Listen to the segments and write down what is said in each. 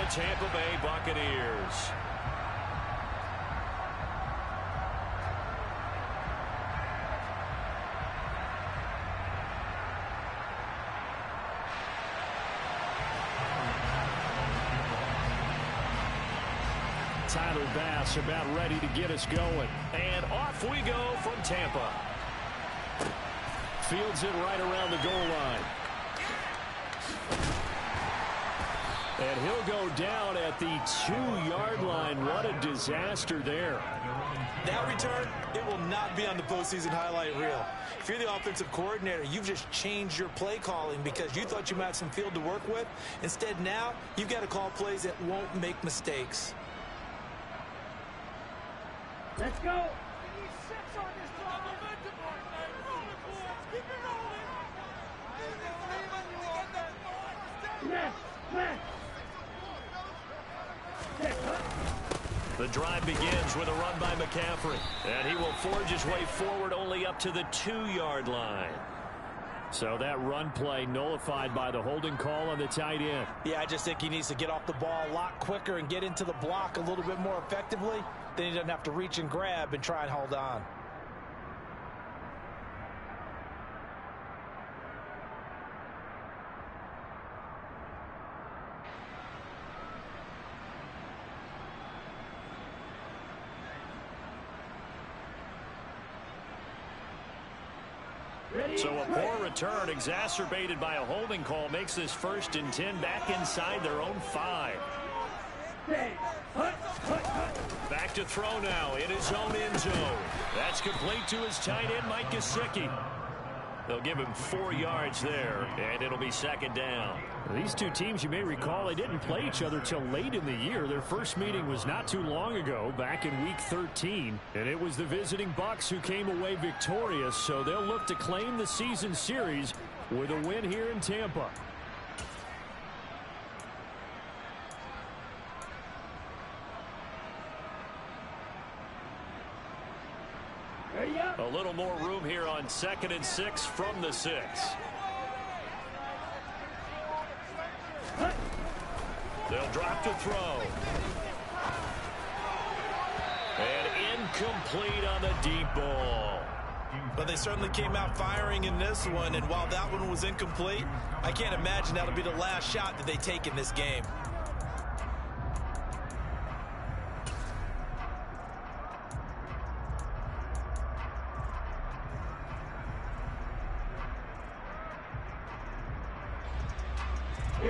the Tampa Bay Buccaneers. Tyler Bass about ready to get us going. And off we go from Tampa. Fields it right around the goal line. And he'll go down at the 2-yard line. What a disaster there. That return, it will not be on the postseason highlight reel. If you're the offensive coordinator, you've just changed your play calling because you thought you might have some field to work with. Instead, now you've got to call plays that won't make mistakes. Let's go. The drive begins with a run by McCaffrey. And he will forge his way forward only up to the 2-yard line. So that run play nullified by the holding call on the tight end. Yeah, I just think he needs to get off the ball a lot quicker and get into the block a little bit more effectively. Then he doesn't have to reach and grab and try and hold on. So a poor return exacerbated by a holding call makes this 1st and 10 back inside their own 5. Back to throw now in his own end zone. That's complete to his tight end, Mike Gesicki. They'll give him 4 yards there, and it'll be 2nd down. These two teams, you may recall, they didn't play each other till late in the year. Their first meeting was not too long ago, back in Week 13. And it was the visiting Bucs who came away victorious, so they'll look to claim the season series with a win here in Tampa. A little more room here on 2nd and 6 from the 6. They'll drop to throw. And incomplete on the deep ball. But they certainly came out firing in this one, and while that one was incomplete, I can't imagine that'll be the last shot that they take in this game.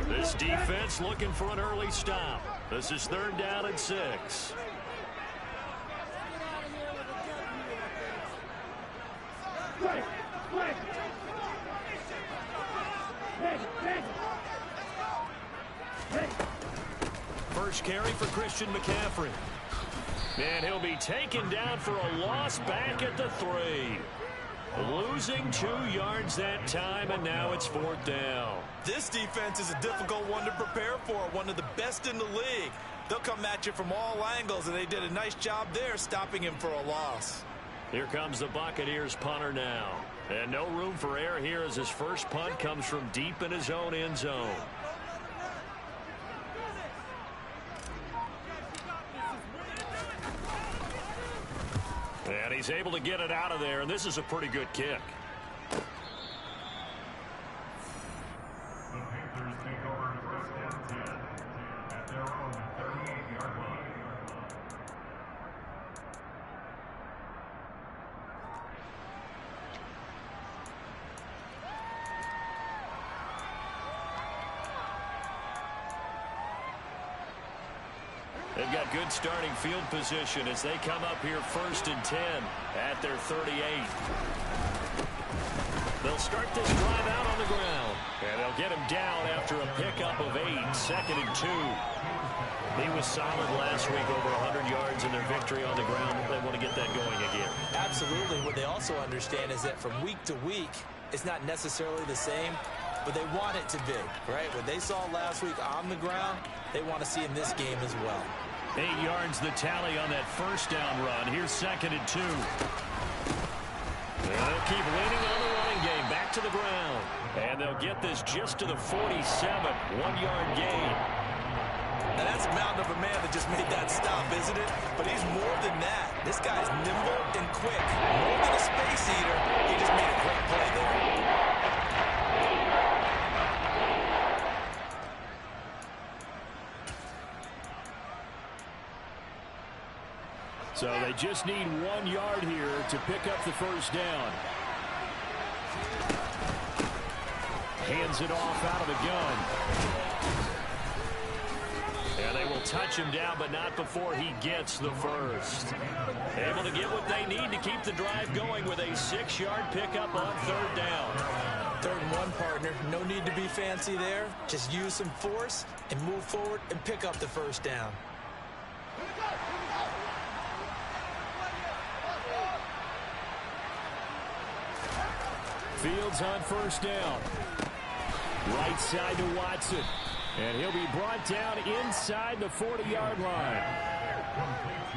This defense looking for an early stop. This is 3rd down and 6. First carry for Christian McCaffrey. And he'll be taken down for a loss back at the 3. Losing 2 yards that time, and now it's 4th down. This defense is a difficult one to prepare for, one of the best in the league. They'll come at you from all angles, and they did a nice job there stopping him for a loss. Here comes the Buccaneers punter now. And no room for error here as his first punt comes from deep in his own end zone. And he's able to get it out of there, and this is a pretty good kick. The Panthers take over 1st and 10 at their own 38-yard line. They've got good starting field position as they come up here 1st and 10 at their 38. They'll start this drive out on the ground. And they'll get him down after a pickup of 8, 2nd and 2. He was solid last week, over 100 yards in their victory on the ground. They want to get that going again. Absolutely. What they also understand is that from week to week, it's not necessarily the same, but they want it to be, right? What they saw last week on the ground, they want to see in this game as well. 8 yards the tally on that 1st down run. Here's 2nd and 2. They'll keep leaning on the running game. Back to the ground. And they'll get this just to the 47. 1-yard gain. And Nice mound of a man that just made that stop, isn't it? But he's more than that. This guy's nimble and quick. More than a space eater. He just made a great play there. So they just need 1 yard here to pick up the first down. Hands it off out of the gun. And they will touch him down, but not before he gets the first. Able to get what they need to keep the drive going with a 6-yard pickup on 3rd down. 3rd and 1, partner. No need to be fancy there. Just use some force and move forward and pick up the first down. Fields on 1st down. Right side to Watson. And he'll be brought down inside the 40-yard line.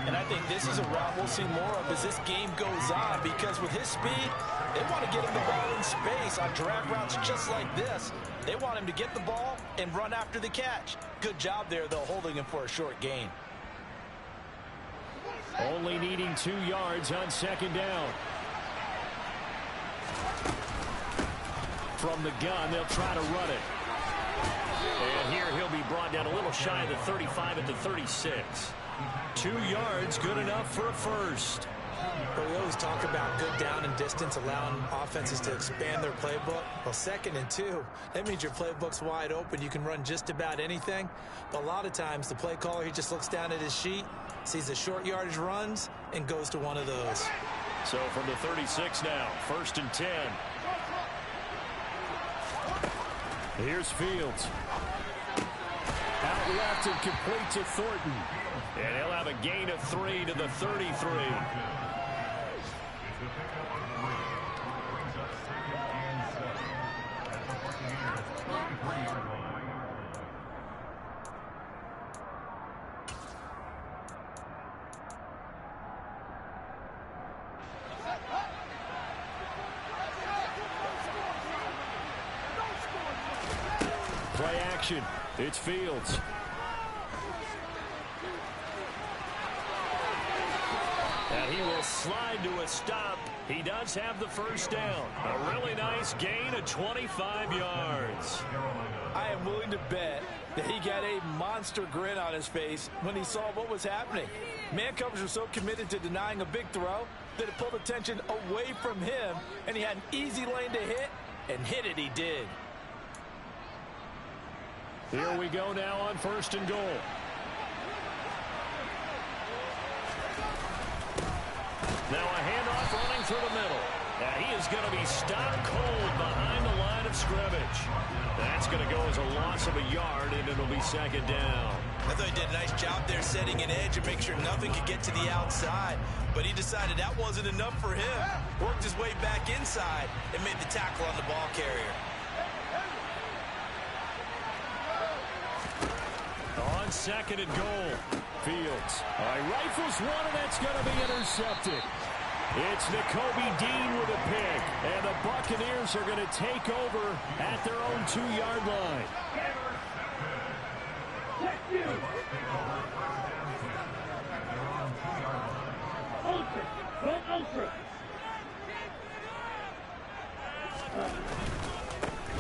And I think this is a route we'll see more of as this game goes on, because with his speed, they want to get him the ball in space on drag routes just like this. They want him to get the ball and run after the catch. Good job there, though, holding him for a short gain. Only needing 2 yards on 2nd down. From the gun, they'll try to run it. And here he'll be brought down a little shy of the 35 at the 36. 2 yards, good enough for a first. But we always talk about good down and distance, allowing offenses to expand their playbook. Well, 2nd and 2, that means your playbook's wide open. You can run just about anything. But a lot of times, the play caller, he just looks down at his sheet, sees the short yardage runs, and goes to one of those. So from the 36 now, 1st and 10. Here's Fields. Out left and complete to Thornton. And he'll have a gain of 3 to the 33. Play action. It's Fields. And he will slide to a stop. He does have the first down. A really nice gain of 25 yards. I am willing to bet that he got a monster grin on his face when he saw what was happening. Man coverage was so committed to denying a big throw that it pulled attention away from him, and he had an easy lane to hit, and hit it he did. Here we go now on 1st and goal. Now a handoff running through the middle. Now he is going to be stopped cold behind the line of scrimmage. That's going to go as a loss of a yard, and it'll be 2nd down. I thought he did a nice job there setting an edge and make sure nothing could get to the outside. But he decided that wasn't enough for him. Worked his way back inside and made the tackle on the ball carrier. On 2nd and goal, Fields. Rifles one, and that's going to be intercepted. It's Nakobe Dean with a pick, and the Buccaneers are going to take over at their own 2-yard line.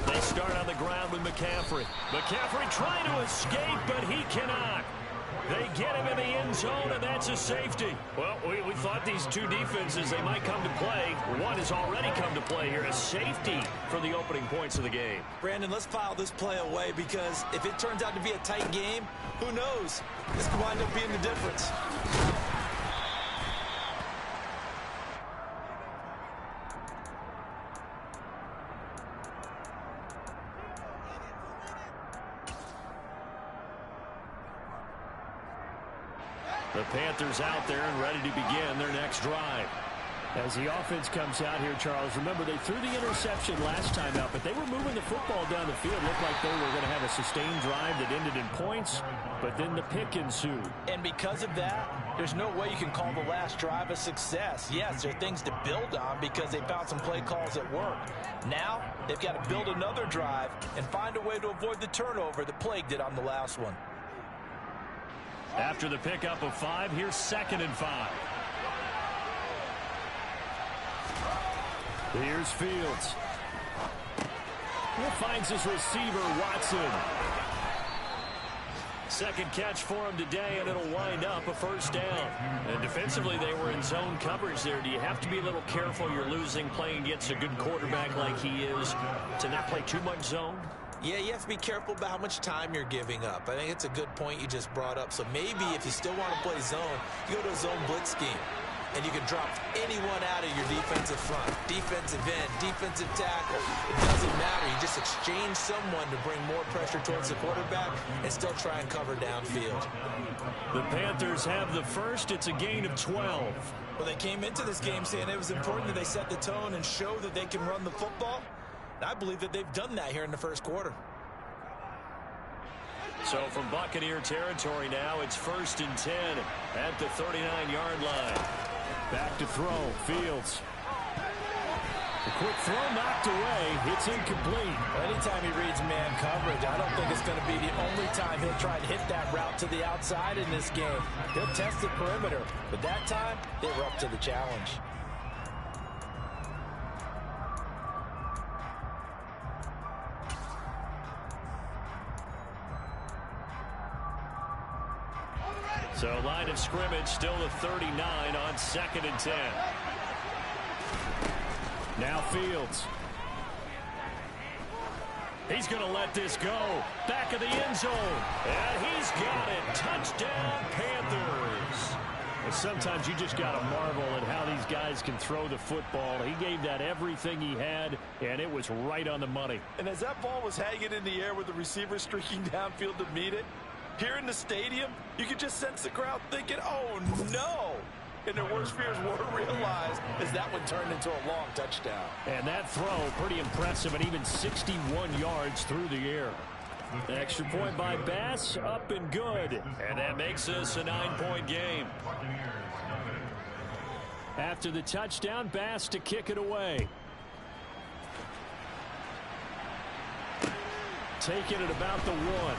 They start on the ground with McCaffrey. McCaffrey trying to escape, but he cannot. They get him in the end zone, and that's a safety. Well, we thought these two defenses, they might come to play. One has already come to play here, a safety for the opening points of the game. Brandon, let's file this play away, because if it turns out to be a tight game, who knows? This could wind up being the difference. The Panthers out there and ready to begin their next drive. As the offense comes out here, Charles, remember they threw the interception last time out, but they were moving the football down the field. Looked like they were going to have a sustained drive that ended in points, but then the pick ensued. And because of that, there's no way you can call the last drive a success. Yes, there are things to build on because they found some play calls that work. Now, they've got to build another drive and find a way to avoid the turnover that plagued it on the last one. After the pickup of 5, here's 2nd and 5. Here's Fields. He finds his receiver, Watson. Second catch for him today, and it'll wind up a first down. And defensively, they were in zone coverage there. Do you have to be a little careful? You're losing playing against a good quarterback like he is to not play too much zone? Yeah, you have to be careful about how much time you're giving up. I think it's a good point you just brought up. So maybe if you still want to play zone, you go to a zone blitz scheme. And you can drop anyone out of your defensive front. Defensive end, defensive tackle. It doesn't matter. You just exchange someone to bring more pressure towards the quarterback and still try and cover downfield. The Panthers have the first. It's a gain of 12. Well, they came into this game saying it was important that they set the tone and show that they can run the football. And I believe that they've done that here in the first quarter. So from Buccaneer territory now, it's 1st and 10 at the 39-yard line. Back to throw, Fields. A quick throw knocked away. It's incomplete. Anytime he reads man coverage, I don't think it's going to be the only time he'll try to hit that route to the outside in this game. He'll test the perimeter, but that time, they were up to the challenge. So line of scrimmage still the 39 on 2nd and 10. Now Fields. He's going to let this go. Back of the end zone. And he's got it. Touchdown, Panthers. And sometimes you just got to marvel at how these guys can throw the football. He gave that everything he had, and it was right on the money. And as that ball was hanging in the air with the receiver streaking downfield to meet it, here in the stadium, you could just sense the crowd thinking, oh, no. And their worst fears were realized as that one turned into a long touchdown. And that throw, pretty impressive, and even 61 yards through the air. The extra point by Bass, up and good. And that makes this a 9-point game. After the touchdown, Bass to kick it away. Taking it about the 1.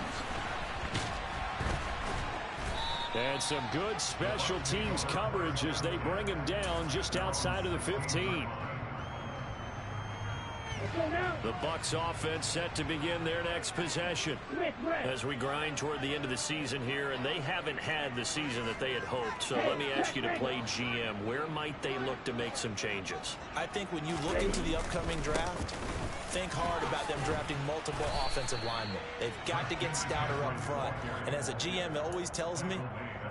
And some good special teams coverage as they bring him down just outside of the 15. The Bucs offense set to begin their next possession as we grind toward the end of the season here, and they haven't had the season that they had hoped. So let me ask you to play GM. Where might they look to make some changes? I think when you look into the upcoming draft, think hard about them drafting multiple offensive linemen. They've got to get stouter up front. And as a GM always tells me,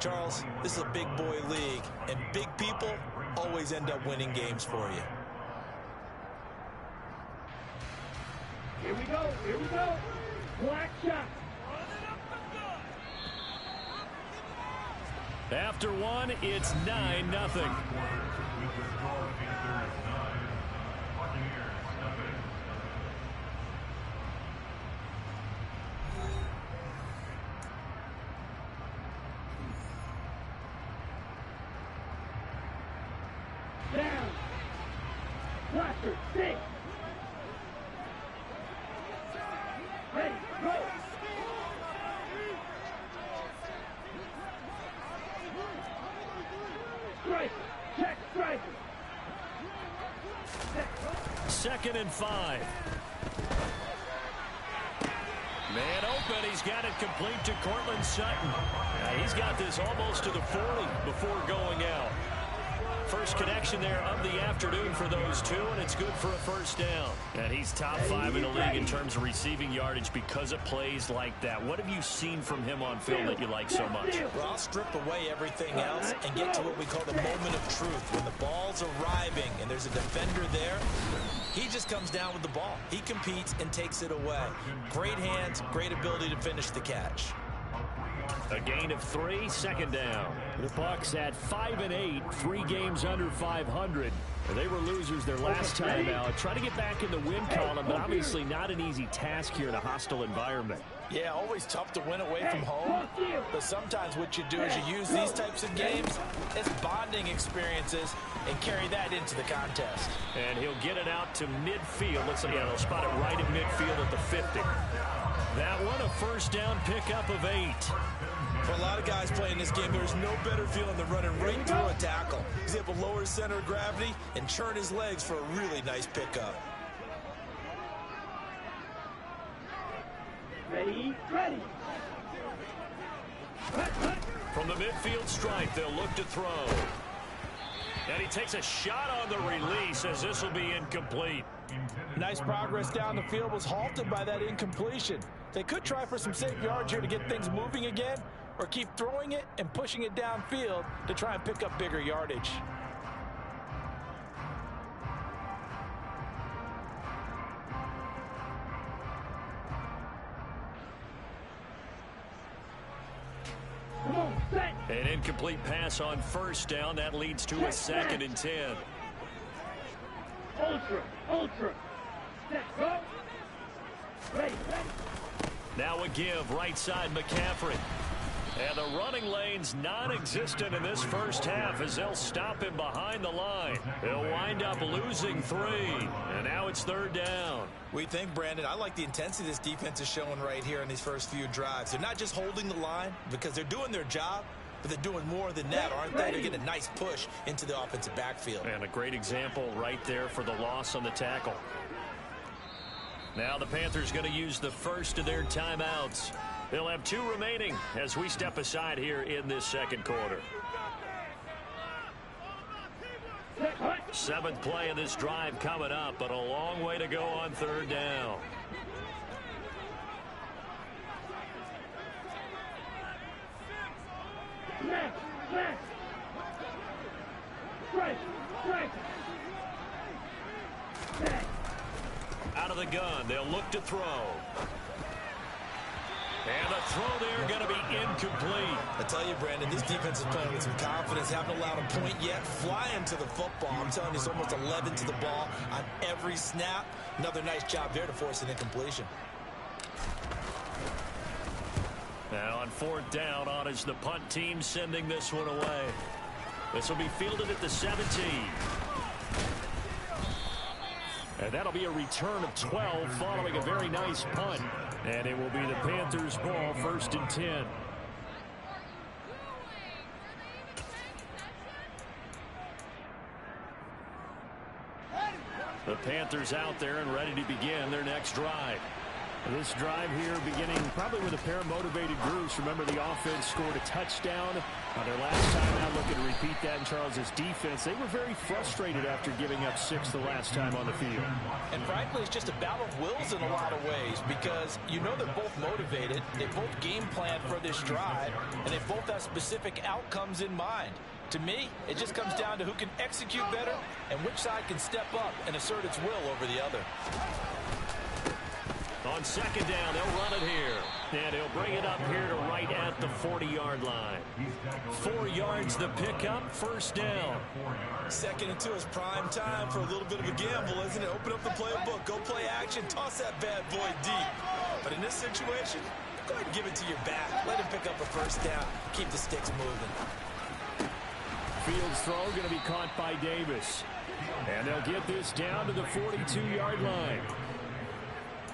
Charles, this is a big boy league, and big people always end up winning games for you. Here we go. Here we go. Black shot. After one, it's 9-0. Down. Blaster, 6. Ready, go. Strike. Check, strike. 2nd and 5. Man open. He's got it complete to Cortland Sutton. He's got this almost to the 40 before going out. First connection there of the afternoon for those two, and it's good for a first down. And he's top 5 in the league in terms of receiving yardage because of plays like that. What have you seen from him on film that you like so much? Well, I'll strip away everything else and get to what we call the moment of truth. When the ball's arriving and there's a defender there, he just comes down with the ball. He competes and takes it away. Great hands, great ability to finish the catch. A gain of 3, 2nd down. The Bucs at 5-8, 3 games under 500. They were losers their last time out. Try to get back in the win column, but obviously not an easy task here in a hostile environment. Yeah, always tough to win away from home. But sometimes what you do is you use these types of games as bonding experiences and carry that into the contest. And he'll get it out to midfield. Let's see, they'll spot it right at midfield at the 50. That one, a first down pickup of 8. For a lot lot of guys playing this game. There's no better feeling than running right through a tackle. He's able to lower his center of gravity and churn his legs for a really nice pickup. Ready, ready. From the midfield stripe, they'll look to throw. And he takes a shot on the release as this will be incomplete. Nice progress down the field was halted by that incompletion. They could try for some safe yards here to get things moving again, or keep throwing it and pushing it downfield to try and pick up bigger yardage. An incomplete pass on first down. That leads to a 2nd and 10. Ultra. Set, go. Ready. Now a give, right side McCaffrey. And the running lane's non-existent in this first half as they'll stop him behind the line. They'll wind up losing 3. And now it's 3rd down. We think, Brandon, I like the intensity this defense is showing right here in these first few drives. They're not just holding the line because they're doing their job, but they're doing more than that, aren't they? They're getting a nice push into the offensive backfield. And a great example right there for the loss on the tackle. Now the Panthers going to use the first of their timeouts. They'll have 2 remaining as we step aside here in this second quarter. 7th play of this drive coming up, but a long way to go on 3rd down. Out of the gun, they'll look to throw. And the throw there going to be incomplete. I tell you, Brandon, this defense is playing with some confidence. Haven't allowed a point yet. Flying to the football. I'm telling you, it's almost 11 to the ball on every snap. Another nice job there to force an incompletion. Now on 4th down, on is the punt team sending this one away. This will be fielded at the 17. And that'll be a return of 12 following a very nice punt. And it will be the Panthers' ball, 1st and 10. The Panthers out there and ready to begin their next drive. This drive here beginning probably with a pair of motivated groups. Remember, the offense scored a touchdown. Their last time out, looking to repeat that in Charles's defense. They were very frustrated after giving up 6 the last time on the field. And frankly, it's just a battle of wills in a lot of ways because you know they're both motivated. They both game plan for this drive, and they both have specific outcomes in mind. To me, it just comes down to who can execute better and which side can step up and assert its will over the other. On 2nd down, they'll run it here. And he'll bring it up here to right at the 40-yard line. 4 yards the pickup, 1st down. 2nd and 2 is prime time for a little bit of a gamble, isn't it? Open up the playbook, go play action, toss that bad boy deep. But in this situation, go ahead and give it to your back. Let him pick up a 1st down. Keep the sticks moving. Fields throw going to be caught by Davis. And they'll get this down to the 42-yard line.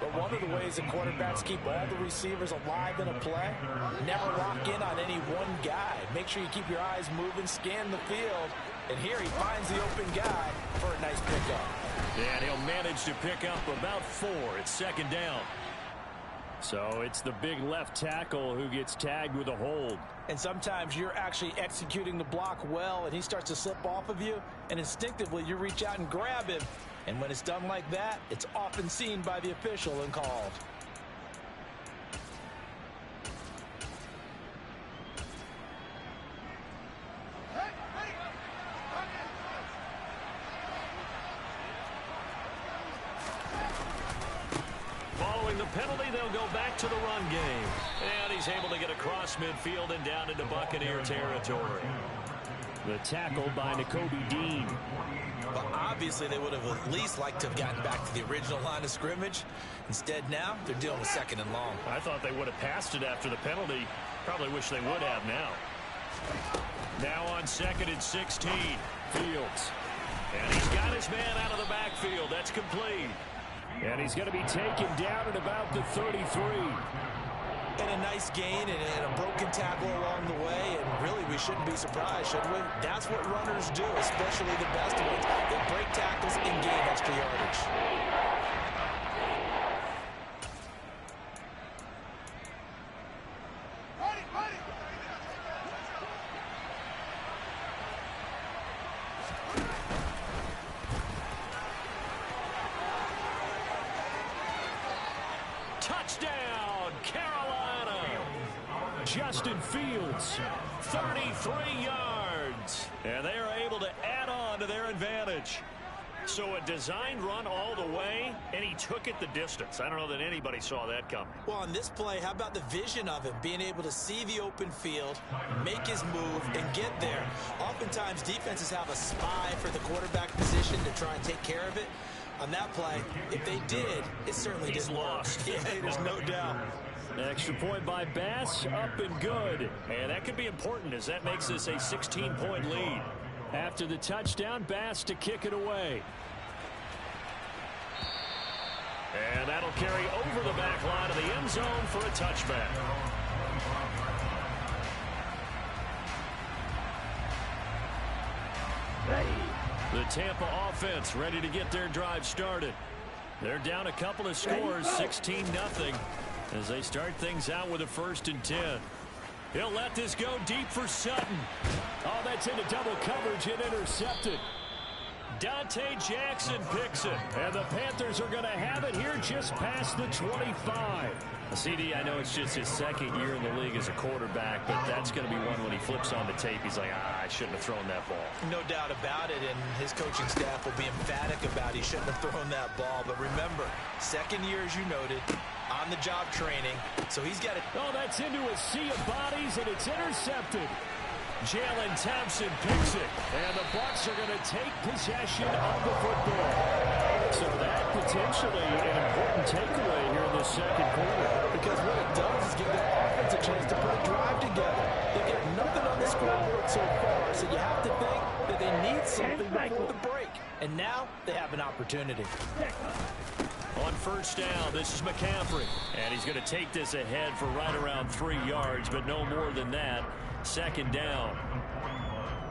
But one of the ways that quarterbacks keep all the receivers alive in a play, never lock in on any one guy. Make sure you keep your eyes moving, scan the field, and here he finds the open guy for a nice pickup. And he'll manage to pick up about 4. It's 2nd down. So it's the big left tackle who gets tagged with a hold. And sometimes you're actually executing the block well, and he starts to slip off of you, and instinctively you reach out and grab him. And when it's done like that, it's often seen by the official and called. Following the penalty, they'll go back to the run game. And he's able to get across midfield and down into Buccaneer territory. The tackle by Nakobe Dean. But obviously they would have at least liked to have gotten back to the original line of scrimmage. Instead now, they're dealing with 2nd and long. I thought they would have passed it after the penalty. Probably wish they would have now. Now on 2nd and 16. Fields. And he's got his man out of the backfield. That's complete. And he's going to be taken down at about the 33. And a nice gain and a broken tackle along the way, and really we shouldn't be surprised, should we? That's what runners do, especially the best ones. They break tackles and gain extra yardage. Touchdown, Carolina! Justin Fields, 33 yards. And they are able to add on to their advantage. So a designed run all the way, and he took it the distance. I don't know that anybody saw that coming. Well, on this play, how about the vision of him, being able to see the open field, make his move, and get there? Oftentimes, defenses have a spy for the quarterback position to try and take care of it. On that play, if they did, it certainly didn't work. Yeah, there's no doubt. Extra point by Bass, up and good. And that could be important as that makes this a 16-point lead. After the touchdown, Bass to kick it away. And that'll carry over the back line of the end zone for a touchback. The Tampa offense ready to get their drive started. They're down a couple of scores, 16-0, as they start things out with a 1st and 10. He'll let this go deep for Sutton. Oh, that's into double coverage and intercepted. Dante Jackson picks it. And the Panthers are going to have it here just past the 25. CD, I know it's just his 2nd year in the league as a quarterback, but that's going to be one when he flips on the tape. He's like, I shouldn't have thrown that ball. No doubt about it, and his coaching staff will be emphatic about he shouldn't have thrown that ball. But remember, 2nd year, as you noted, on-the-job training, so he's got it. Oh, that's into a sea of bodies, and it's intercepted. Jalen Thompson picks it, and the Bucs are going to take possession of the football. So that potentially an important takeaway here in the 2nd quarter. Because what it does is give their offense a chance to put a drive together. They get nothing on the scoreboard so far, so you have to think that they need something before the break. And now they have an opportunity. On 1st down, this is McCaffrey. And he's going to take this ahead for right around 3 yards, but no more than that. 2nd down.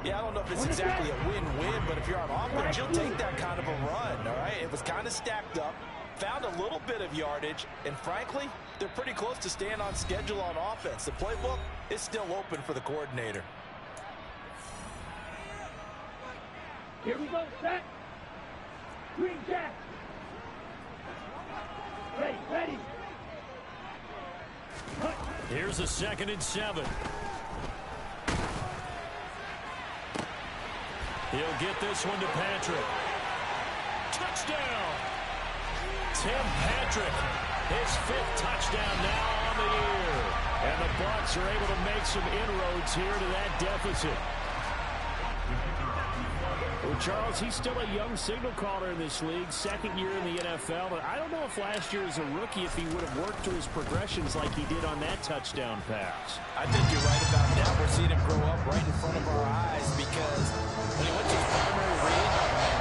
Yeah, I don't know if it's exactly a win-win, but if you're on offense, you'll take that kind of a run, all right? It was kind of stacked up, found a little bit of yardage, and frankly, they're pretty close to staying on schedule on offense. The playbook is still open for the coordinator. Here we go, set. Green jack. Ready. Here's a 2nd and 7. He'll get this one to Patrick. Touchdown! Tim Patrick, his 5th touchdown now on the year. And the Bucs are able to make some inroads here to that deficit. Well, Charles, he's still a young signal caller in this league, 2nd year in the NFL. But I don't know if last year as a rookie, if he would have worked through his progressions like he did on that touchdown pass. I think you're right about that. We're seeing him grow up right in front of our eyes because when he went to his primary read,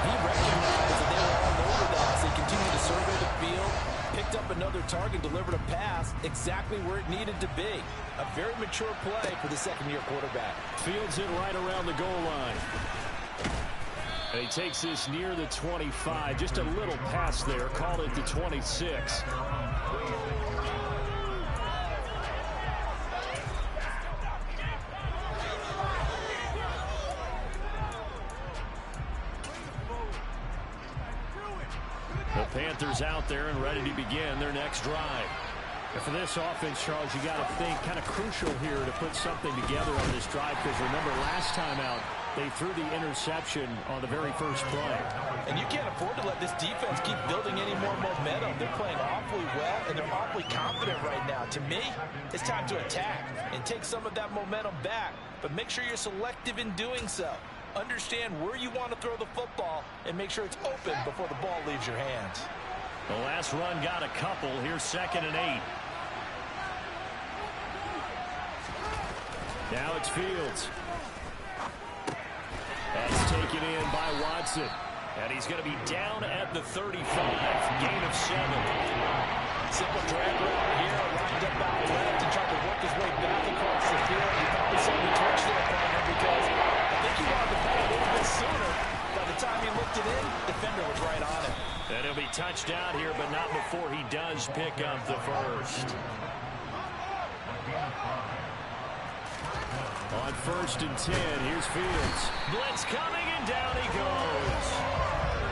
he recognized that they were all over that as they continued to survey the field, picked up another target, delivered a pass exactly where it needed to be. A very mature play for the 2nd-year quarterback. Fields it right around the goal line. And he takes this near the 25. Just a little pass there. Call it the 26. The Panthers out there and ready to begin their next drive. And for this offense, Charles, you got to think kind of crucial here to put something together on this drive, because remember last time out, they threw the interception on the very first play. And you can't afford to let this defense keep building any more momentum. They're playing awfully well, and they're awfully confident right now. To me, it's time to attack and take some of that momentum back, but make sure you're selective in doing so. Understand where you want to throw the football and make sure it's open before the ball leaves your hands. The last run got a couple. Here's 2nd and 8. Now it's Fields. That's taken in by Watson. And he's going to be down at the 35. Gain of 7. Simple drag route here, lined up out left and tried to work his way back across the field. He probably saw me twitch there, partner, because I think he wanted to play a little bit sooner. By the time he looked it in, defender was right on him. And he'll be touched out here, but not before he does pick up the first. On 1st and 10, here's Fields. Blitz coming, and down he goes.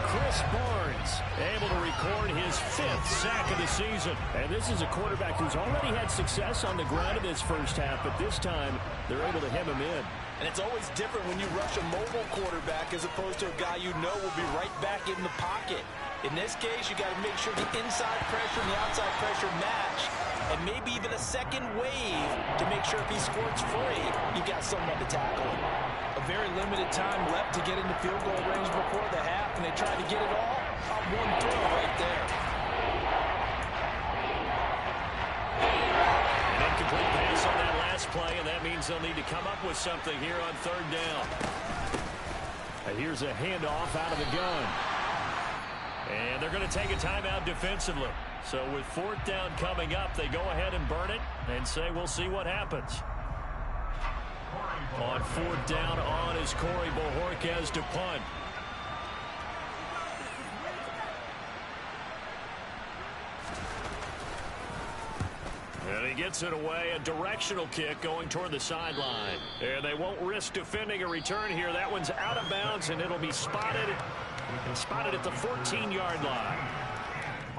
Chris Barnes able to record his 5th sack of the season. And this is a quarterback who's already had success on the ground in this first half, but this time they're able to hem him in. And it's always different when you rush a mobile quarterback as opposed to a guy you know will be right back in the pocket. In this case, you got to make sure the inside pressure and the outside pressure match, and maybe even a second wave to make sure if he squirts free, you got someone to tackle him. A very limited time left to get into field goal range before the half, and they tried to get it all on one throw right there. An incomplete pass on that last play, and that means they'll need to come up with something here on 3rd down. Here's a handoff out of the gun. And they're going to take a timeout defensively. So with 4th down coming up, they go ahead and burn it and say we'll see what happens. On 4th down on is Corey Bojorquez to punt. And he gets it away, a directional kick going toward the sideline. And they won't risk defending a return here. That one's out of bounds, and it'll be spotted at the 14-yard line.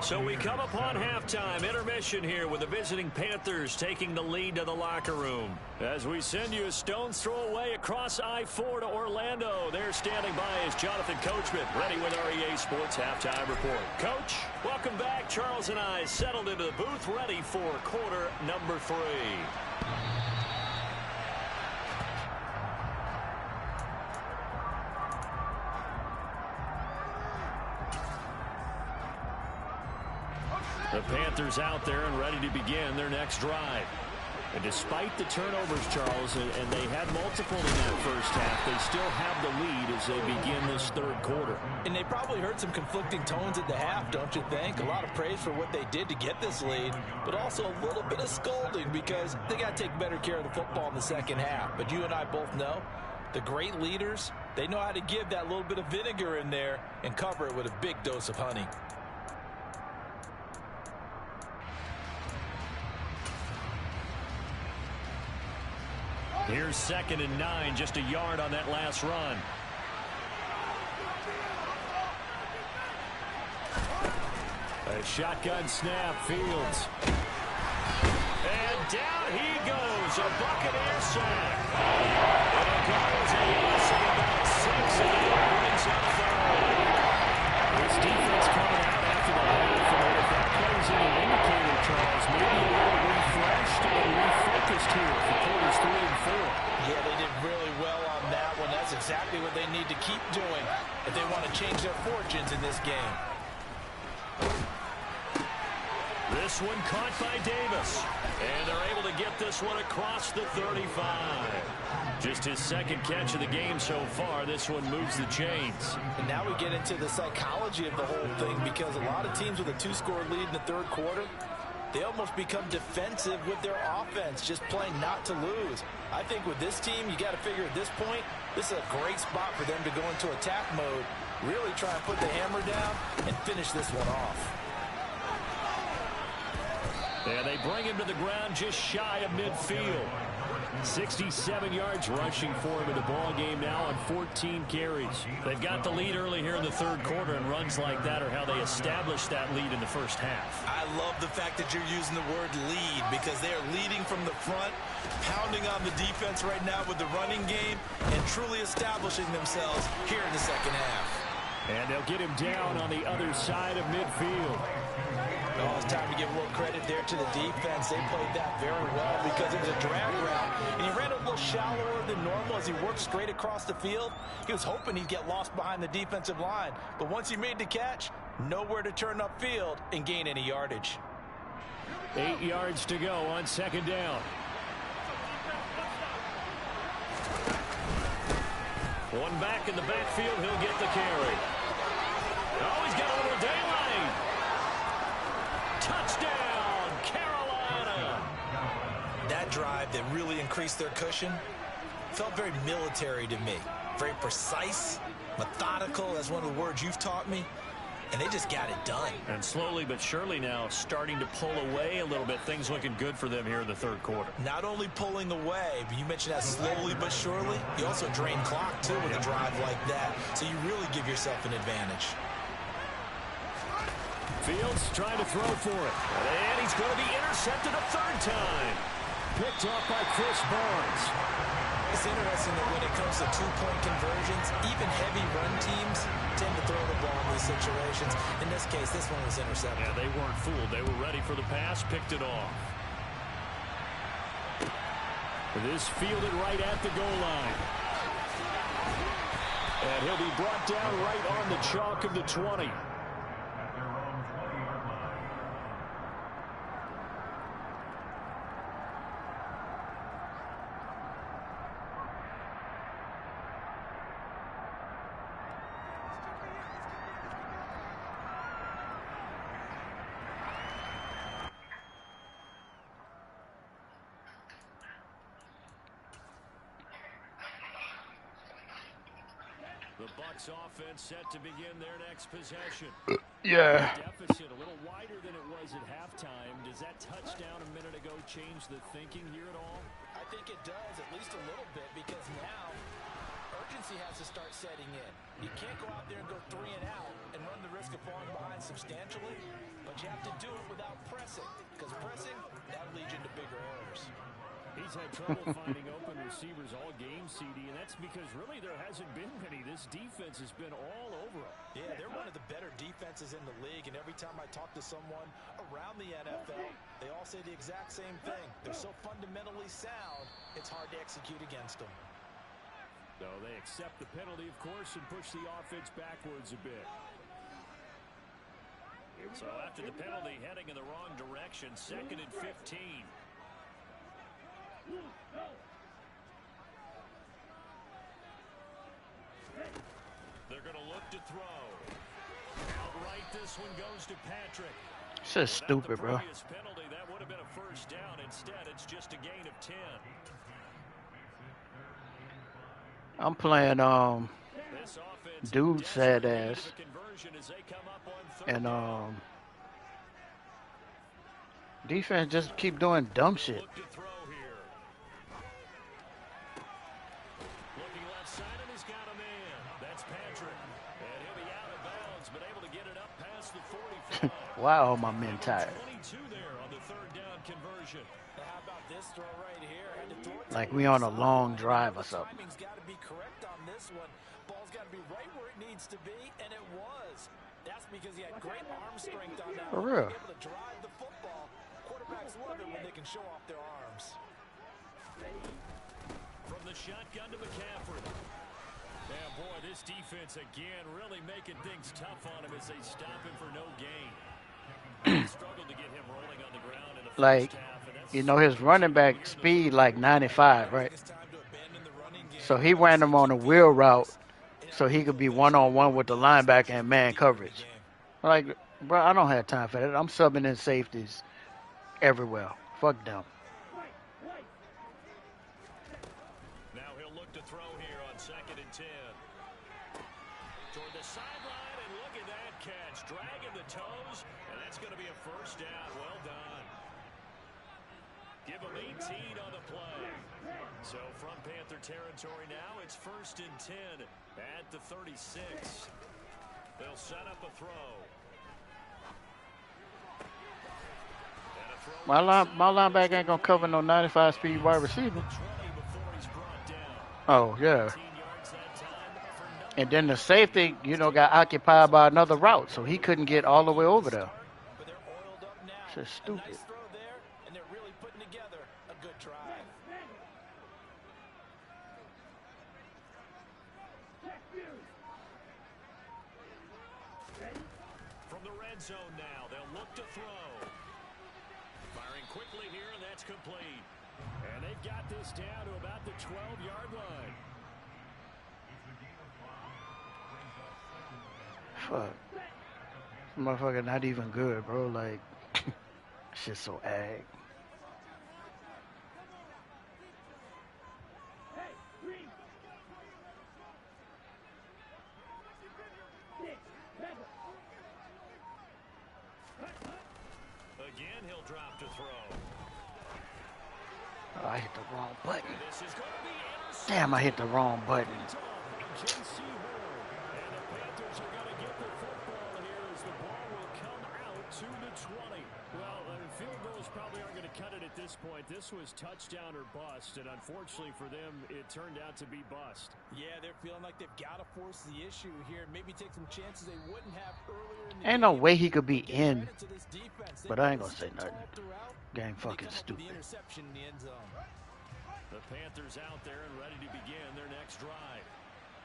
So we come upon halftime intermission here with the visiting Panthers taking the lead to the locker room. As we send you a stone's throw away across I-4 to Orlando. There standing by is Jonathan Coachman, ready with REA Sports Halftime Report. Coach, welcome back. Charles and I settled into the booth, ready for quarter number 3. The Panthers out there and ready to begin their next drive. And despite the turnovers, Charles, and they had multiple in that first half, they still have the lead as they begin this 3rd quarter. And they probably heard some conflicting tones at the half, don't you think? A lot of praise for what they did to get this lead, but also a little bit of scolding because they got to take better care of the football in the second half. But you and I both know the great leaders, they know how to give that little bit of vinegar in there and cover it with a big dose of honey. Here's 2nd and 9, just a yard on that last run. A shotgun snap, Fields. And down he goes, a Buccaneer sack. And it goes a loss of about 6, and it brings up 3rd. This defense coming out after the half, and if that plays any indicator, Charles, maybe a little refreshed and refocused here for quarters 3 and 4. Yeah, they did really well on that one. That's exactly what they need to keep doing if they want to change their fortunes in this game. This one caught by Davis. And they're able to get this one across the 35. Just his 2nd catch of the game so far. This one moves the chains. And now we get into the psychology of the whole thing, because a lot of teams with a 2-score lead in the 3rd quarter, they almost become defensive with their offense, just playing not to lose. I think with this team, you got to figure at this point, this is a great spot for them to go into attack mode, really try and put the hammer down and finish this one off. And they bring him to the ground just shy of midfield. 67 yards rushing for him in the ball game now on 14 carries. They've got the lead early here in the 3rd quarter, and runs like that are how they establish that lead in the first half. I love the fact that you're using the word lead, because they are leading from the front, pounding on the defense right now with the running game, and truly establishing themselves here in the second half. And they'll get him down on the other side of midfield. Oh, it's time to give a little credit there to the defense. They played that very well because it was a drag route, and he ran a little shallower than normal as he worked straight across the field. He was hoping he'd get lost behind the defensive line, but once he made the catch, nowhere to turn upfield and gain any yardage. 8 yards to go on 2nd down. One back in the backfield, he'll get the carry. Oh, he's got a little daylight. Touchdown! really increase their cushion. Felt very military to me. Very precise, methodical. That's one of the words you've taught me. And they just got it done. And slowly but surely now starting to pull away a little bit. Things looking good for them here in the third quarter. Not only pulling away, but you mentioned that slowly but surely. You also drain clock, too, with a drive like that. So you really give yourself an advantage. Fields trying to throw for it. And he's going to be intercepted a third time. Picked off by Chris Barnes. It's interesting that when it comes to two-point conversions, even heavy run teams tend to throw the ball in these situations. In this case, this one was intercepted. Yeah, they weren't fooled. They were ready for the pass, picked it off. This fielded right at the goal line. And he'll be brought down right on the chalk of the 20. At their own 20-yard line. The Bucs offense set to begin their next possession. Yeah. Deficit a little wider than it was at halftime. Does that touchdown a minute ago change the thinking here at all? I think it does, at least a little bit, because now urgency has to start setting in. You can't go out there and go 3 and out and run the risk of falling behind substantially, but you have to do it without pressing, because pressing, that leads you into bigger errors. He's had trouble finding open receivers all game, CD, and that's because really there hasn't been many. This defense has been all over him. Yeah, they're one of the better defenses in the league, and every time I talk to someone around the NFL, they all say the exact same thing. They're so fundamentally sound, it's hard to execute against them. So they accept the penalty, of course, and push the offense backwards a bit. So after the penalty, heading in the wrong direction, 2nd and 15. They're going to look to throw. Outright, this one goes to Patrick. So stupid, bro. Penalty, that would have been a first down. Instead, it's just a gain of 10. I'm playing dude sad ass. And defense just keep doing dumb shit. Wow, my men tired. Like we on a long drive or something. Timing's got to be correct on this one. Ball's got to be right where it needs to be, and it was. That's because he had great arm strength on that. For real. Able to drive the football. Quarterbacks love it when they can show off their arms. From the shotgun to McCaffrey. Yeah, boy, this defense again really making things tough on him as they stop him for no gain. Struggled to get him rolling on the ground in the like, you know, his running back speed like 95, right? So he ran him on a wheel route so he could be one-on-one with the linebacker and man coverage. Like, bro, I don't have time for that. I'm subbing in safeties everywhere. Fuck them. Now he'll look to throw here on 2nd and 10. Toward the sideline, and look at that catch. Dragging the toes, and that's going to be a first down. Well done. Give him 18 on the play. So from Panther territory now, it's 1st and 10 at the 36. They'll set up a throw. My linebacker ain't gonna cover no 95 speed wide receiver. Oh yeah. And then the safety, you know, got occupied by another route, so he couldn't get all the way over there. It's just stupid. Nice throw there, and they're really putting together a good drive. From the red zone now, they'll look to throw. Firing quickly here, and that's complete. And they've got this down to about the 12-yard line. Fuck. This motherfucker not even good, bro. Like, shit's so ag. drop to throw. Oh, I hit the wrong button. This is going to be intercepted. Damn, I hit the wrong button. J.C. Horn. And the Panthers are going to get the football here as the ball will come out to the 20. Well, field goals probably aren't going to cut it at this point. This was touchdown or bust, and unfortunately for them, it turned out to be bust. Yeah, they're feeling like they've got to force the issue here and maybe take some chances they wouldn't have earlier in the Ain't no way he could be in, but I ain't gonna say nothing. Game fucking stupid. The Panthers out there and ready to begin their next drive.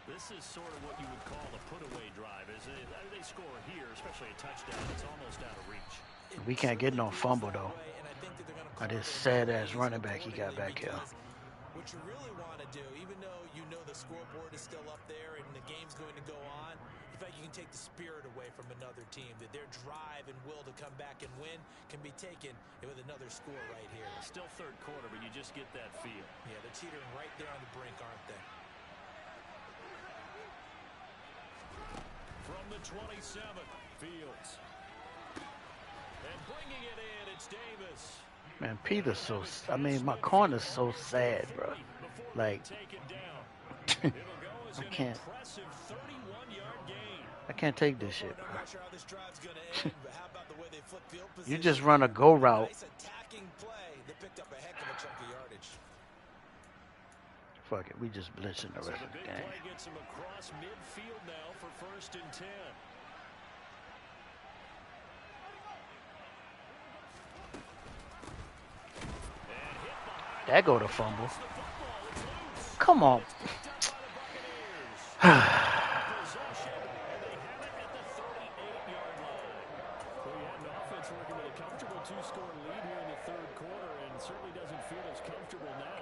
This is sort of what you would call a put-away drive. They score here, especially a touchdown. It's almost out of reach. We can't get no fumble, though. By this sad-ass running back he got back here. What you really want to do, even though you know the scoreboard is still up there and the game's going to go on, in fact, you can take the spirit away from another team, that their drive and will to come back and win can be taken with another score right here. Still third quarter, but you just get that feel. Yeah, they're teetering right there on the brink, aren't they? From the 27, Fields. And bringing it in, it's Davis. Man, Peter's so, I mean, my corner's so sad, bro. Like, I can't take this shit, bro. You just run a go route. Fuck it, we just blitzing the rest of the game. Gets him across midfield now for 1st and 10. That go to fumble. Come on.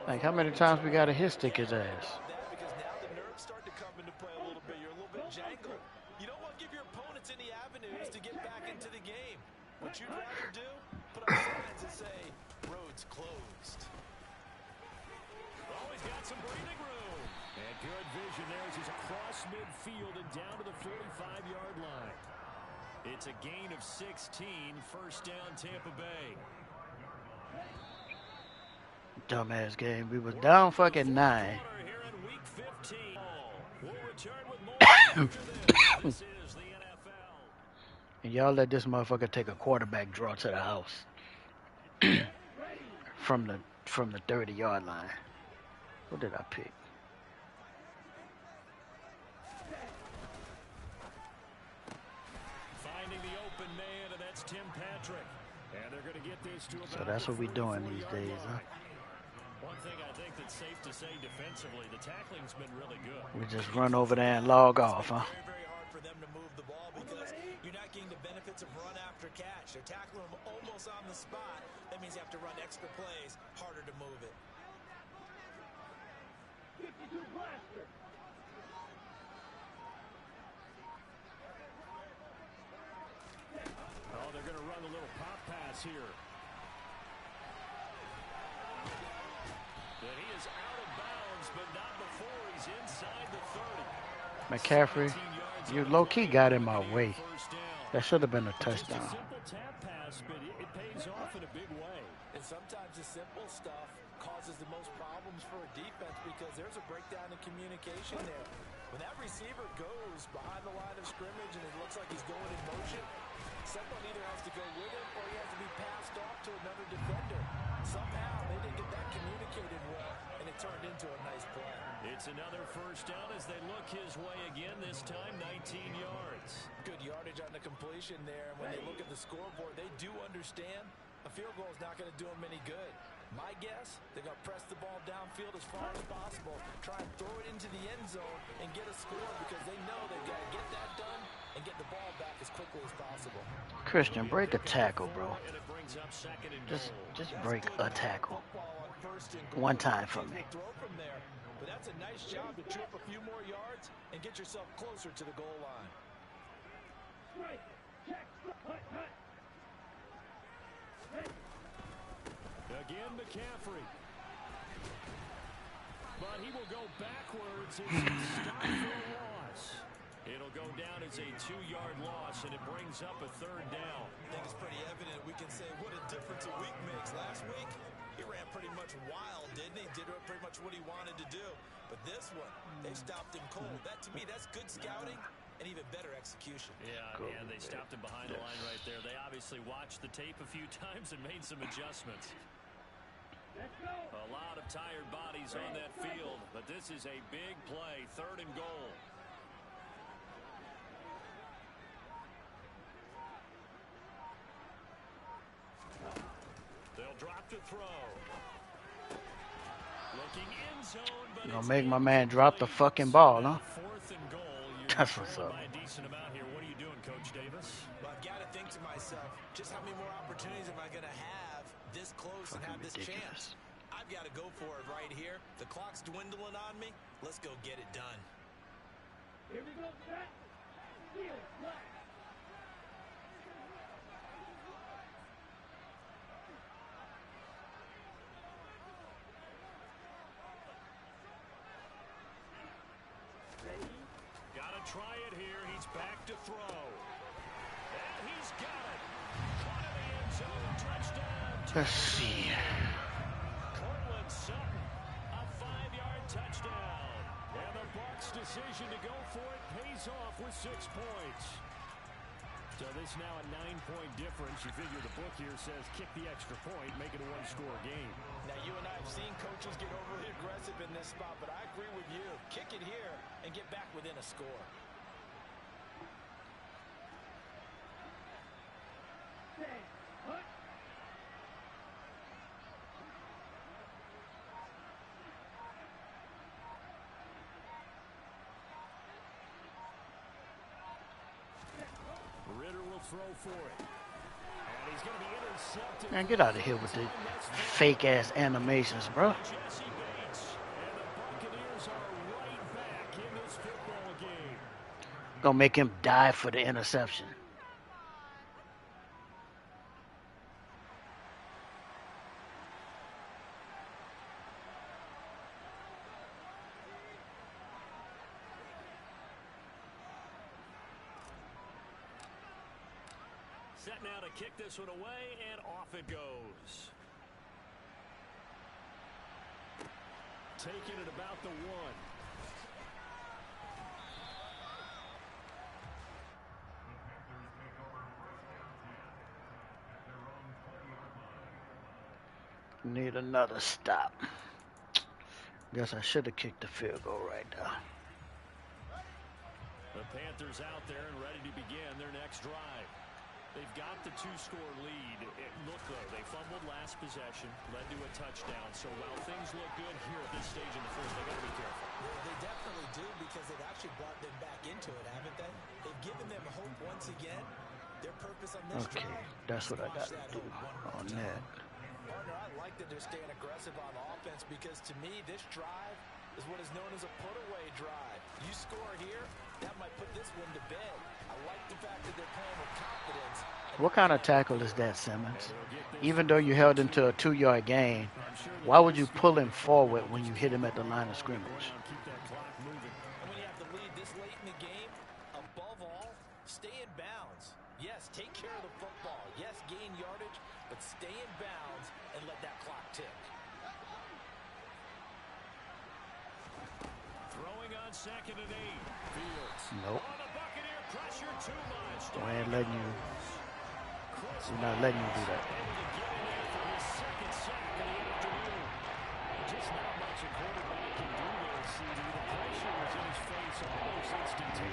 Like, how many times we got to hit stick his ass? Because now the nerves start to come into play a little bit. You're a little bit jangled. You don't want to give your opponents any avenues to get back into the game. What you'd rather do, put up signs and say, road's closed. Always got some breathing room. And good vision there as he's across midfield and down to the 45-yard line. It's a gain of 16, 1st down Tampa Bay. Dumbass game. We was down fucking 9. And y'all let this motherfucker take a quarterback draw to the house from the 30-yard line. What did I pick? Finding the open man, and that's Tim Patrick. And they're going to get this to So that's what we doing these days, huh? One thing I think that's safe to say defensively, the tackling's been really good. We just run over there and log off, huh? Very hard for them to move the ball because you're not getting the benefits of run after catch. They're tackling them almost on the spot. That means you have to run extra plays, harder to move it. 52 blaster. Oh, they're going to run a little pop pass here. But he is out of bounds, but not before he's inside the 30. McCaffrey, you low-key got in my way. That should have been a touchdown. Just a simple tap pass, but it pays off in a big way. And sometimes the simple stuff causes the most problems for a defense because there's a breakdown in communication there. When that receiver goes behind the line of scrimmage and it looks like he's going in motion, someone either has to go with him or he has to be passed off to another defender. Somehow they didn't get that communicated well, and it turned into a nice play. It's another 1st down as they look his way again, this time 19 yards. Good yardage on the completion there, and when they look at the scoreboard, they do understand a field goal is not going to do them any good. My guess, they're going to press the ball downfield as far as possible, try and throw it into the end zone and get a score because they know they've got to get that done and get the ball back as quickly as possible. Christian, break a tackle, bro. Just break a tackle. One time for me. But that's a nice job to trip a few more yards and get yourself closer to the goal line. Right. Check. Hut. Again, McCaffrey. But he will go backwards and stop for a loss. It'll go down as a 2-yard loss, and it brings up a 3rd down. I think it's pretty evident. We can say what a difference a week makes. Last week, he ran pretty much wild, didn't he? Did pretty much what he wanted to do. But this one, they stopped him cold. That, to me, that's good scouting and even better execution. Yeah, and they stopped him behind the line right there. They obviously watched the tape a few times and made some adjustments. A lot of tired bodies on that field, but this is a big play, 3rd and goal. They'll drop to throw. Looking in zone, but Gonna make my man drop the fucking ball, huh? 4th and goal. That's what's up. By a decent amount here. What are you doing, Coach Davis? Well, I've got to think to myself, just how many more opportunities am I going to have this close and have this chance? I've got to go for it right here. The clock's dwindling on me. Let's go get it done. Here we go, set. Steal, flag. Try it here. He's back to throw. And he's got it. Caught in the end zone. Touchdown. Let's see. Cortland Sutton, a 5-yard touchdown. And the Bucs' decision to go for it pays off with 6 points. So this now a 9-point difference. You figure the book here says kick the extra point, make it a 1-score game. Now, you and I have seen coaches get overly aggressive in this spot, but I agree with you. Kick it here and get back within a score. Ritter will throw for it. And he's going to be intercepted. Man, get out of here with the fake ass animations, bro. Jesse Bates. And the Buccaneers are right back in this football game. Gonna make him die for the interception. Set now to kick this one away, and off it goes. Taking it about the 1. Need another stop. Guess I should have kicked the field goal right now. The Panthers out there and ready to begin their next drive. They've got the 2-score lead. It looked though they fumbled last possession, led to a touchdown. So while things look good here at this stage in the first, they got to be careful. They definitely do, because they've actually brought them back into it, haven't they? They've given them hope once again. Their purpose on this Okay, drive, that's what I got to do on that. Partner, I like that they're staying aggressive on offense, because to me, this drive is what is known as a put-away drive. You score here, that might put this one to bed. I like the fact that they're playing with confidence. What kind of tackle is that, Simmons? Even though you held him to a 2-yard gain, why would you pull him forward when you hit him at the line of scrimmage? And when you have the lead this late in the game, above all, stay in bounds. Yes, take care of the football. Yes, gain yardage, but stay in bounds and let that clock tick. Throwing on 2nd and 8. Fields. Nope. Oh, the Buccaneer pressure too much. We ain't letting you. We're not letting you do that.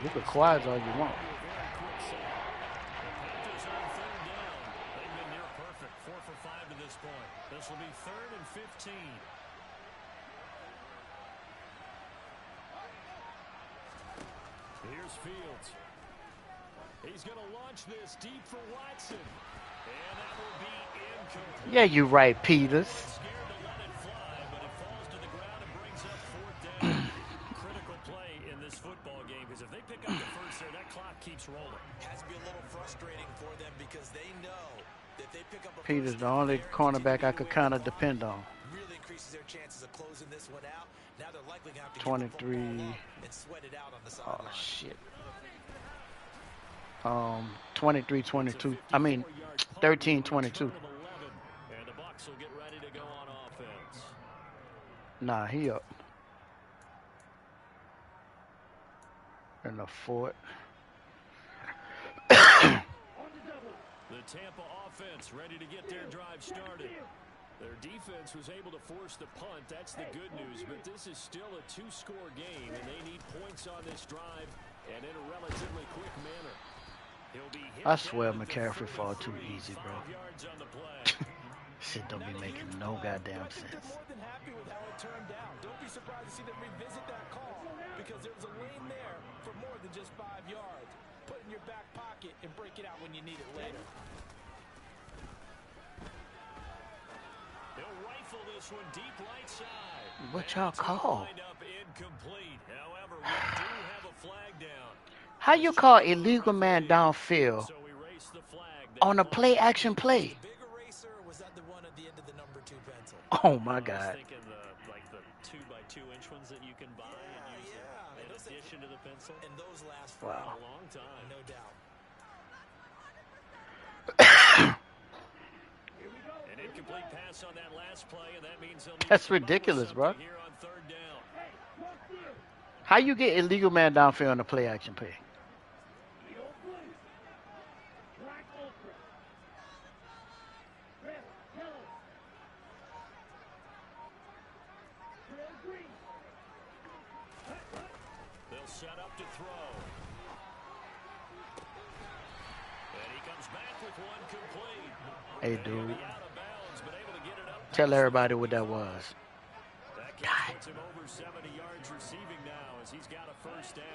You can quiet all you want. They've been near perfect. 4 for 5 to this point. This will be 3rd and 15. Here's Fields. He's going to launch this deep for Watson. And that will be incomplete. Yeah, you right, Peters. Scared to let it fly, but it falls to the ground and brings up 4th down. Critical play in this football game, because if they pick up the first there, that clock keeps rolling. Has to be a little frustrating for them, because they know that they pick up a Peters, first the down only there, cornerback I continue could to kind of win the depend on. ball. really increases their chances of closing this one out. Now they're likely going to have to 23. get the football up and sweat it out on the sideline. Oh shit. 23-22. I mean, 13-22. And the Bucs will get ready to go on offense. Nah, he up. In the fort. The Tampa offense ready to get their drive started. Their defense was able to force the punt. That's the good news. But this is still a two-score game, and they need points on this drive and in a relatively quick manner. I swear McCaffrey fall too easy, bro. Shit don't be making no goddamn sense. More than happy with how it turned out. Don't be surprised to see them revisit that call because there was a lane there for more than just 5 yards. Put it in your back pocket and break it out when you need it later. They'll rifle this one deep right side. What y'all call? Incomplete. However, we do have a flag down. How you call illegal man downfield So we race the flag. on a play action play? Big eraser, or was that the one at the end of the number 2 pencil? Oh my I was God. thinking the 2x2-inch ones that you can buy and use in addition to the pencil. And those last for Wow. A long time. no doubt. An incomplete pass on that last play, and that means they'll need That's to come up with ridiculous, bro. something here on 3rd down. How you get illegal man downfield on a play action play? They'll set up to throw. And he comes back with one complete. Hey, dude. Out of bounds, but able to get it up. Tell everybody what that was. That catch puts him over 70 yards receiving now as he's got a 1st down.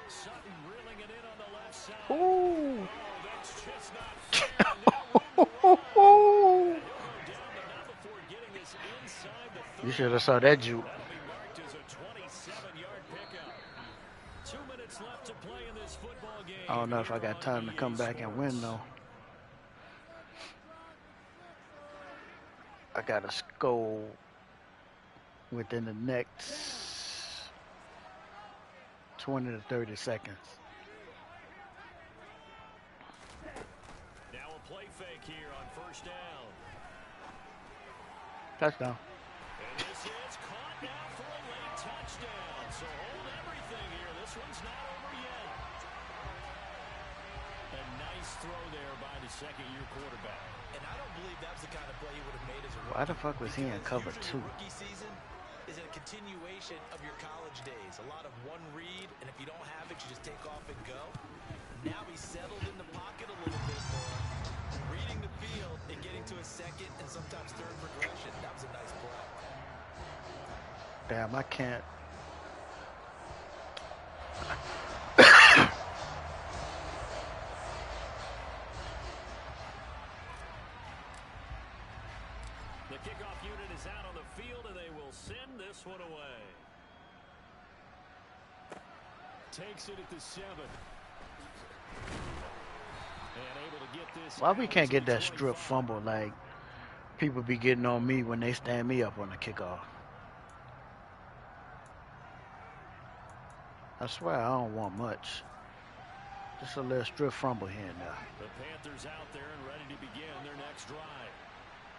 Sutton reeling it in on the left side. Ooh. Oh, that's just not fair. Now with the run. He'll go down, but not before getting this inside the You 30. should have saw that juke. That'll be marked as a 27-yard pickup. 2 minutes left to play in this football game. I don't know if I got time to come back and win though. I got to score within the next 20 to 30 seconds. Now a play fake here on 1st down. Touchdown. And this is caught now for a late touchdown. So hold everything here. This one's not over yet. A nice throw there by the 2nd-year quarterback. And I don't believe that was the kind of play he would have made as a rookie. Why the fuck was he in cover Usually 2? Rookie season is a continuation of your college days. A lot of one read, and if you don't have it, you just take off and go. Now he's settled in the pocket a little bit more, reading the field and getting to a 2nd and sometimes 3rd progression. That was a nice play. Damn, I can't. The kickoff unit is out on the field, and they will send this one away. Takes it at the 7. And able to get this. Why we can't get that strip fumble like people be getting on me when they stand me up on the kickoff? I swear I don't want much. Just a little strip fumble here and there. The Panthers out there and ready to begin their next drive.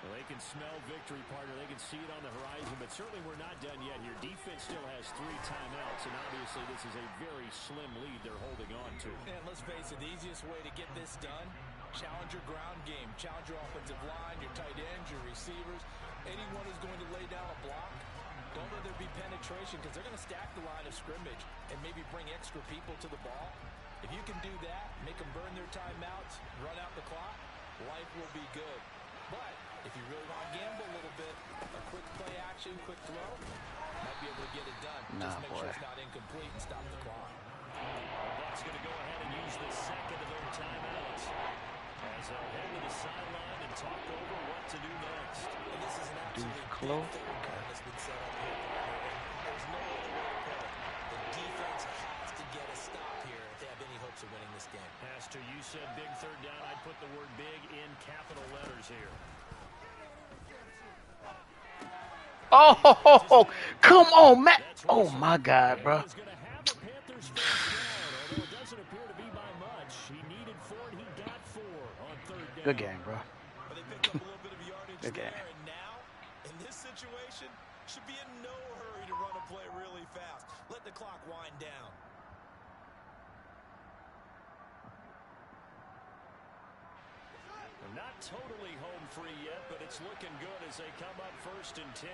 Well, they can smell victory, partner. They can see it on the horizon, but certainly we're not done yet here. Defense still has 3 timeouts, and obviously this is a very slim lead they're holding on to. And let's face it, the easiest way to get this done, challenge your ground game, challenge your offensive line, your tight ends, your receivers, anyone who's going to lay down a block. Don't let there be penetration because they're going to stack the line of scrimmage and maybe bring extra people to the ball. If you can do that, make them burn their timeouts, run out the clock, life will be good. But if you really want to gamble a little bit, a quick play action, quick throw, might be able to get it done. Just make sure it's not incomplete and stop the clock. The Bucs going to go ahead and use the 2nd of their timeouts as they'll head to the sideline and talk over what to do next. And this is an absolute close. that's been set up here. There's no other way to put it. The defense has to get a stop here if they have any hopes of winning this game. Pastor, you said big third down. I'd put the word big in capital letters here. Oh, come on, Matt. Oh, my God, bro. Good game, bro. Good game. And now, in this situation, should be in no hurry to run a play really fast. Let the clock wind down. Not totally home free yet, but it's looking good as they come up 1st and 10.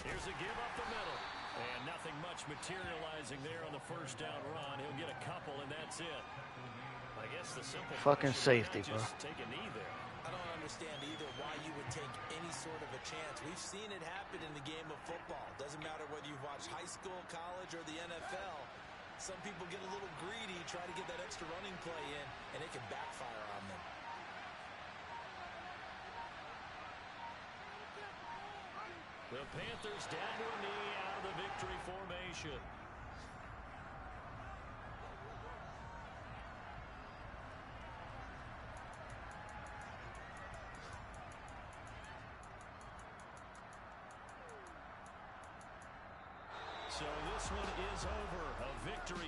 Here's a give up the middle. And nothing much materializing there on the 1st down run. He'll get a couple, and that's it. I guess the simple fucking safety, bro. Take a knee there. I don't understand either why you would take any sort of a chance. We've seen it happen in the game of football. Doesn't matter whether you've watched high school, college, or the NFL. Some people get a little greedy, try to get that extra running play in, and it can backfire on them. The Panthers down to a knee out of the victory formation. So this one is over. A victory.